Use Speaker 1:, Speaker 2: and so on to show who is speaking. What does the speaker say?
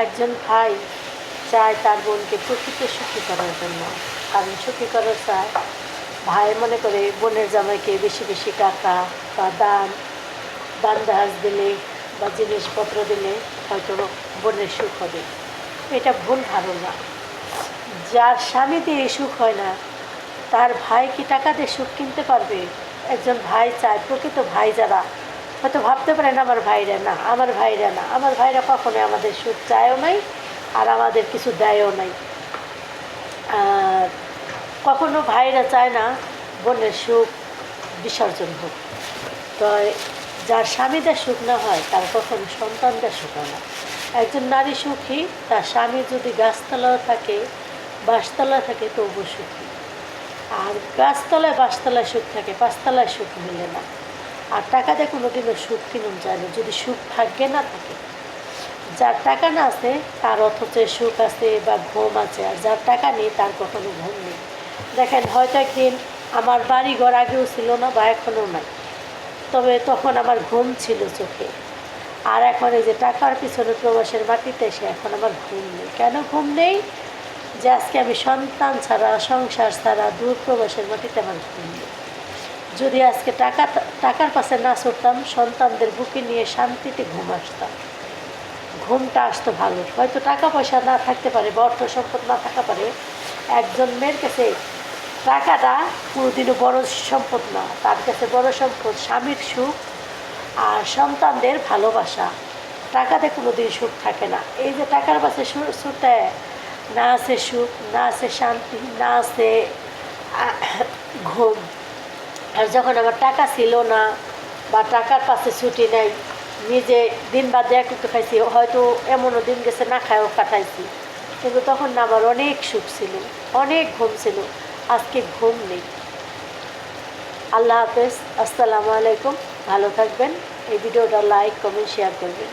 Speaker 1: একজন ভাই চায় তার বোনকে প্রকৃত সুখী করার জন্য, কারণ সুখী করার চায় ভাই মনে করে বোনের জামাইকে বেশি বেশি টাকা বা দান দাজ দিলে বা জিনিসপত্র দিলে হয়তো বোনের সুখ হবে। এটা ভুল ধারণা। যার স্বামী দিয়ে সুখ হয় না তার ভাই কি টাকা দিয়ে সুখ কিনতে পারবে? একজন ভাই চায়, প্রকৃত ভাই যারা হয়তো ভাবতে পারেন আমার ভাইরা না, আমার ভাইরা কখনোই আমাদের সুখ চায়ও নাই আর আমাদের কিছু দেয়ও নাই। আর কখনো ভাইরা চায় না বোনের সুখ বিসর্জন হোক। তো যার স্বামীদের সুখ না হয় তার কখনো সন্তানদের সুখ হয় না। একজন নারী সুখী তার স্বামী যদি গাছতলাও থাকে বাঁশতলায় থাকে তবু সুখী। আর গাছতলায় বাঁশতলায় সুখ থাকে, পাঁচতলায় সুখ মিলে না। আর টাকা দিয়ে কোনো দিনও সুখ কিনুন যায় না যদি সুখ ভাগ্যে না থাকে। যার টাকা না আছে তার অথচ সুখ আছে বা ঘুম আছে, আর যার টাকা নেই তার কখনো ঘুম নেই। দেখেন হয়তো একদিন আমার বাড়ি ঘর আগেও ছিল না বা এখনও নাই, তবে তখন আমার ঘুম ছিল চোখে। আর এখন এই যে টাকার পিছনে প্রবাসের মাটিতে এসে এখন আমার ঘুম নেই। কেন ঘুম নেই? যে আজকে আমি সন্তান ছাড়া, সংসার ছাড়া দূর প্রবাসের মাটিতে আমার ঘুম নেই। যদি আজকে টাকার পাশে না ছুটতাম, সন্তানদের বুকে নিয়ে শান্তিতে ঘুম আসতাম, ঘুমটা আসতো ভালো। হয়তো টাকা পয়সা না থাকতে পারে বা অর্থ সম্পদ না থাকা পারে, একজন মেয়ের কাছে টাকাটা কোনোদিনও বড় সম্পদ না। তার কাছে বড় সম্পদ স্বামীর সুখ আর সন্তানদের ভালোবাসা। টাকাতে কোনো দিন সুখ থাকে না। এই যে টাকার পাশে ছুটে না আছে সুখ, না আছে শান্তি, না আছে ঘুম। আর যখন আমার টাকা ছিল না বা টাকার পাশে ছুটি নাই, নিজে দিন বাদ এক একটু খাইছি, হয়তো এমনও দিন গেছে না খায়ও কাটাইছি, কিন্তু তখন না আমার অনেক সুখ ছিল, অনেক ঘুম ছিল। আজকে ঘুম নেই। আল্লাহ হাফেজ, আসসালামু আলাইকুম। ভালো থাকবেন। এই ভিডিওটা লাইক কমেন্ট শেয়ার করবেন।